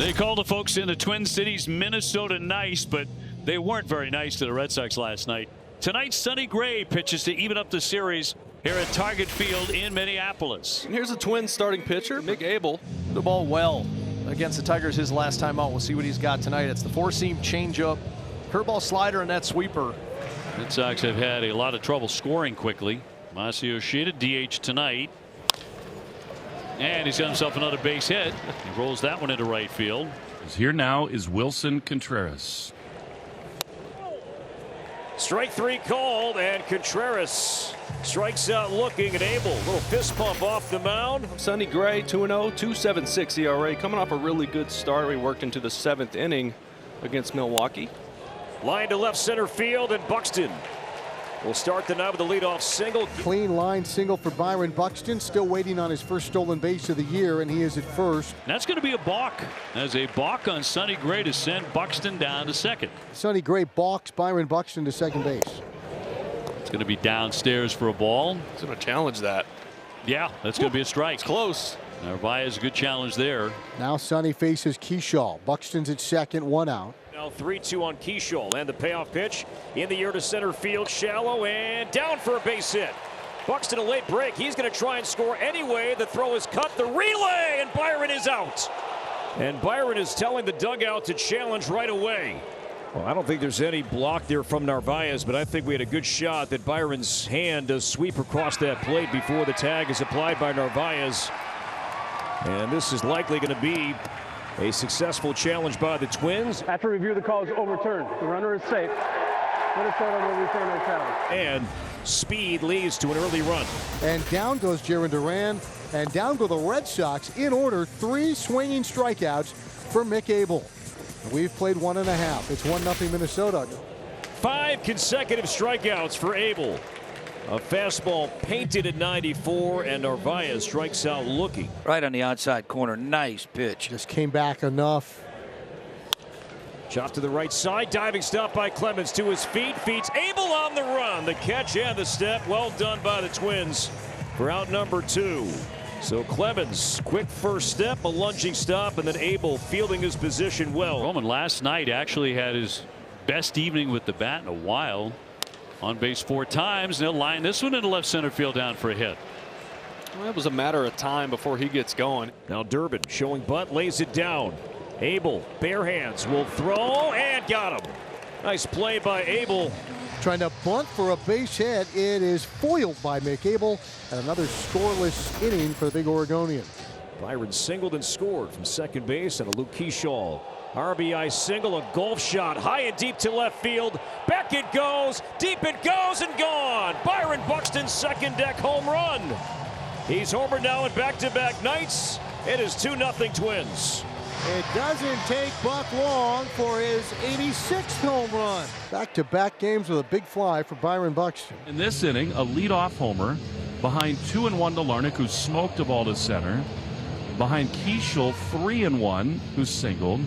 They called the folks in the Twin Cities, Minnesota nice, but they weren't very nice to the Red Sox last night. Tonight, Sonny Gray pitches to even up the series here at Target Field in Minneapolis. And here's a Twins starting pitcher, Mick Abel. The ball well against the Tigers his last time out. We'll see what he's got tonight. It's the four-seam changeup, curveball slider, and that sweeper. Red Sox have had a lot of trouble scoring quickly. Masahiro Yoshida DH tonight. And he's got himself another base hit. He rolls that one into right field. Here now is Wilson Contreras. Strike three called, and Contreras strikes out looking at Abel. Little fist pump off the mound. Sonny Gray, 2-0, 2.76 ERA. Coming off a really good start. We worked into the 7th inning against Milwaukee. Line to left center field, and Buxton will start the night with a leadoff single. Clean line single for Byron Buxton. Still waiting on his first stolen base of the year, and he is at first. That's going to be a balk. As a balk on Sonny Gray to send Buxton down to second. Sonny Gray balks Byron Buxton to second base. It's going to be downstairs for a ball. He's going to challenge that. Yeah, that's going to be a strike. It's close. Narvaez, a good challenge there. Now Sonny faces Keyshaw. Buxton's at second, one out. Now 3-2 on Keyshaw, and the payoff pitch in the air to center field, shallow and down for a base hit. Buxton a late break. He's going to try and score anyway. The throw is cut, the relay, and Byron is out. And Byron is telling the dugout to challenge right away. Well, I don't think there's any block there from Narvaez, but I think we had a good shot that Byron's hand does sweep across that plate before the tag is applied by Narvaez. And this is likely going to be a successful challenge by the Twins. After review, the call is overturned. The runner is safe. Minnesota will return their challenge. And speed leads to an early run. And down goes Jarren Duran. And down go the Red Sox in order. 3 swinging strikeouts for Mick Abel. We've played 1.5. It's 1-0 Minnesota. 5 consecutive strikeouts for Abel. A fastball painted at 94, and Narvaez strikes out looking. Right on the outside corner. Nice pitch. Just came back enough. Chop to the right side. Diving stop by Clemens to his feet. Feeds Abel on the run. The catch and the step. Well done by the Twins for out number 2. So Clemens, quick first step, a lunging stop, and then Abel fielding his position well. Roman last night actually had his best evening with the bat in a while. On base 4 times. They'll line this one into left center field down for a hit. Well, it was a matter of time before he gets going. Now Durbin showing bunt, lays it down. Abel, bare hands, will throw and got him. Nice play by Abel. Trying to bunt for a base hit. It is foiled by Mick Abel. And another scoreless inning for the big Oregonian. Byron singled and scored from second base, and a Luke Keyshaw RBI single, a golf shot high and deep to left field. Back it goes, deep it goes, and gone. Byron Buxton's second deck home run. He's homered now in back-to-back nights. It is 2-0 Twins. It doesn't take Buck long for his 86th home run. Back-to-back games with a big fly for Byron Buxton. In this inning, a leadoff homer behind 2-1 to Larnach, who smoked a ball to center. Behind Keishel, 3-1, who singled.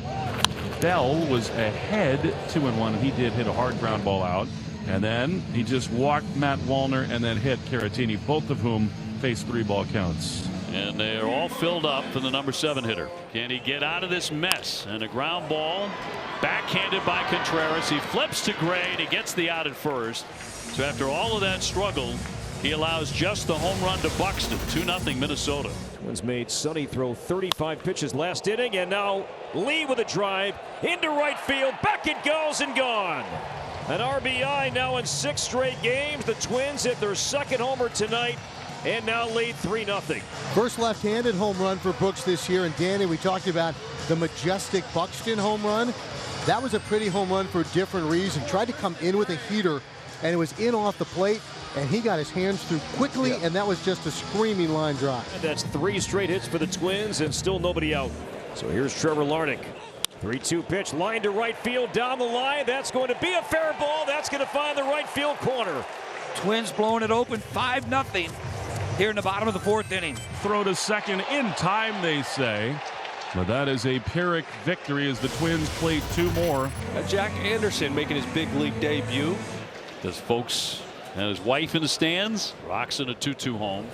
Bell was ahead 2-1. He did hit a hard ground ball out. And then he just walked Matt Wallner and then hit Caratini, both of whom faced 3-ball counts. And they're all filled up for the number 7 hitter. Can he get out of this mess? And a ground ball backhanded by Contreras. He flips to Gray and he gets the out at first. So after all of that struggle, he allows just the home run to Buxton. 2-0 Minnesota. Twins made Sonny throw 35 pitches last inning, and now Lee with a drive into right field. Back it goes and gone. An RBI now in 6 straight games. The Twins hit their second homer tonight and now lead 3-0. First left-handed home run for Brooks this year. And Danny, we talked about the majestic Buxton home run. That was a pretty home run for a different reason. Tried to come in with a heater, and it was in off the plate. And he got his hands through quickly, and that was just a screaming line drive. And that's 3 straight hits for the Twins, and still nobody out. So here's Trevor Larnach. 3-2 pitch, line to right field, down the line. That's going to be a fair ball. That's going to find the right field corner. Twins blowing it open, 5-0 here in the bottom of the 4th inning. Throw to second in time, they say. But that is a Pyrrhic victory as the Twins play 2 more. Jack Anderson making his big league debut. Does folks and his wife in the stands. Rocks in a 2-2 home.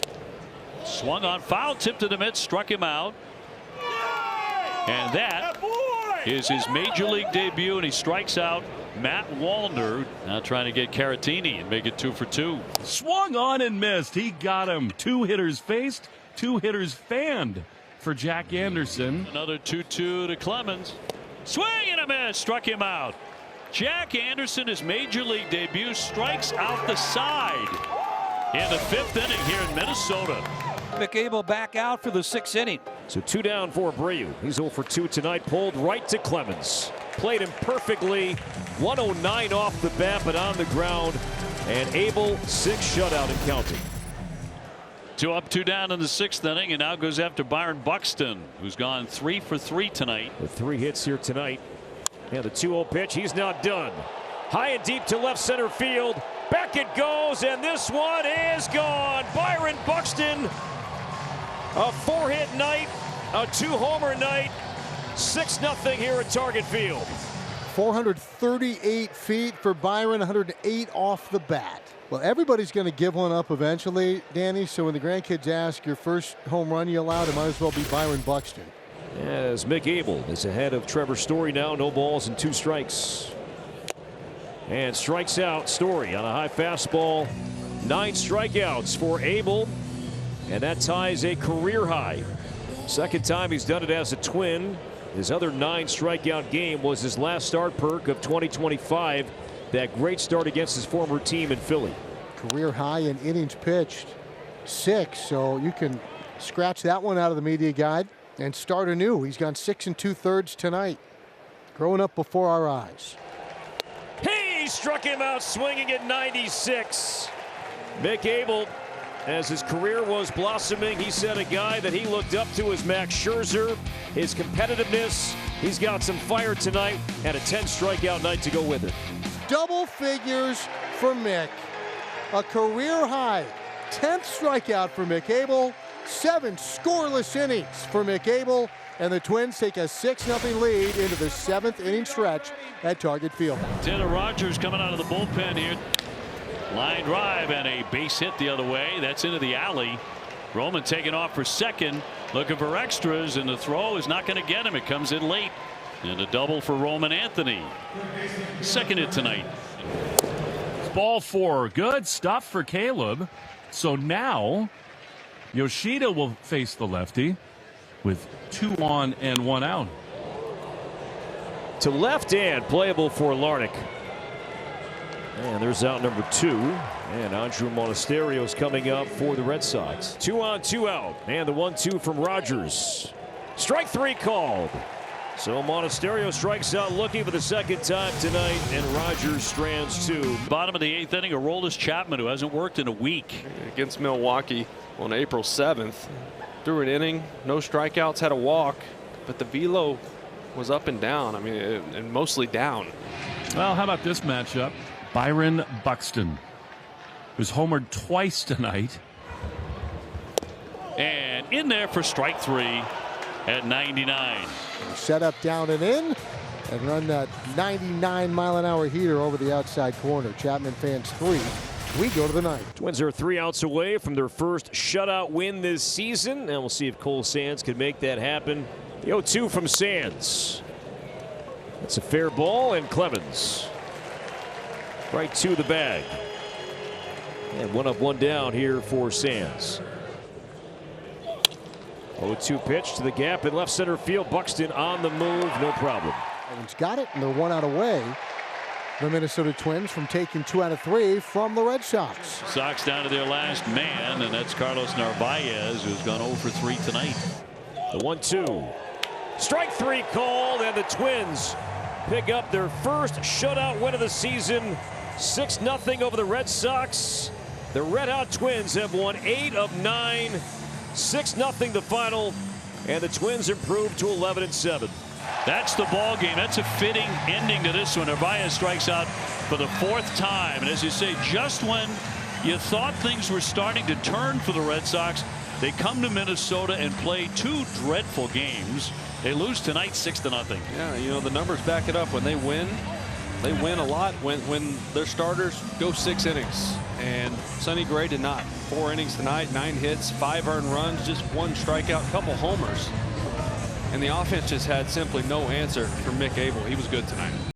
Swung on, foul tip to the mitt, struck him out. And that is his major league debut, and he strikes out Matt Wallner. Now trying to get Caratini and make it 2 for 2. Swung on and missed. He got him. 2 hitters faced, 2 hitters fanned for Jack Anderson. Another 2-2 to Clemens. Swing and a miss. Struck him out. Jack Anderson, his major league debut, strikes out the side in the 5th inning here in Minnesota. Mick Abel back out for the 6th inning. So 2 down for Abreu. He's 0 for 2 tonight. Pulled right to Clemens. Played him perfectly. 109 off the bat, but on the ground. And Abel 6 shutout and counting. 2 up, 2 down in the 6th inning, and now goes after Byron Buxton, who's gone 3 for 3 tonight. With 3 hits here tonight. And the 2-0 pitch. He's not done. High and deep to left center field. Back it goes, and this one is gone. Byron Buxton. A 4-hit night, a 2-homer night, 6-0 here at Target Field. 438 feet for Byron, 108 off the bat. Well, everybody's going to give one up eventually, Danny, so when the grandkids ask your first home run you allowed, it might as well be Byron Buxton. As Mick Abel is ahead of Trevor Story now, no balls and 2 strikes. And strikes out Story on a high fastball. 9 strikeouts for Abel. And that ties a career high. Second time he's done it as a Twin. His other 9 strikeout game was his last start perk of 2025. That great start against his former team in Philly. Career high in innings pitched, 6. So you can scratch that one out of the media guide and start anew. He's gone 6 2/3 tonight. Growing up before our eyes. He struck him out swinging at 96. Mick Abel, as his career was blossoming, he said a guy that he looked up to as Max Scherzer. His competitiveness, he's got some fire tonight, and a 10 strikeout night to go with it. Double figures for Mick. A career high 10th strikeout for Mick Abel. 7 scoreless innings for Mick Abel. And the Twins take a 6-0 lead into the 7th inning stretch at Target Field. Tanner Rogers coming out of the bullpen here. Line drive and a base hit the other way. That's into the alley. Roman taking off for second, looking for extras, and the throw is not going to get him. It comes in late. And a double for Roman Anthony. Second hit tonight. Ball 4. Good stuff for Caleb. So now Yoshida will face the lefty with 2 on and 1 out. To left and playable for Larnach. And there's out number 2. And Andrew Monasterio's coming up for the Red Sox. 2 on, 2 out. And the 1-2 from Rogers. Strike 3 called. So Monasterio strikes out looking for the second time tonight, and Rogers strands 2. Bottom of the 8th inning, Aroldis Chapman, who hasn't worked in a week. Against Milwaukee on April 7th. Threw an inning, no strikeouts, had a walk, but the velo was up and down. I mean, and mostly down. Well, how about this matchup? Byron Buxton, who's homered twice tonight. And in there for strike 3 at 99. Set up down and in and run that 99-mile-an-hour heater over the outside corner. Chapman fans 3. We go to the 9th. Twins are 3 outs away from their first shutout win this season, and we'll see if Cole Sands can make that happen. The 0-2 from Sands. It's a fair ball, and Clemens right to the bag. And 1 up, 1 down here for Sands. 0-2 pitch to the gap in left center field. Buxton on the move, no problem. Evans got it, and they're 1 out away. The Minnesota Twins from taking 2 out of 3 from the Red Sox. Sox down to their last man, and that's Carlos Narvaez, who's gone 0 for 3 tonight. The 1-2. Strike 3 called, and the Twins pick up their first shutout win of the season. 6-0 over the Red Sox. The Red Hot Twins have won 8 of 9. 6-0 the final, and the Twins improved to 11-7. That's the ball game. That's a fitting ending to this one. Narvaez strikes out for the 4th time, and as you say, just when you thought things were starting to turn for the Red Sox, they come to Minnesota and play 2 dreadful games. They lose tonight 6-0. Yeah, you know, the numbers back it up. When they win a lot when their starters go 6 innings. And Sonny Gray did not. 4 innings tonight, 9 hits, 5 earned runs, just 1 strikeout, couple homers. And the offense just had simply no answer for Mick Abel. He was good tonight.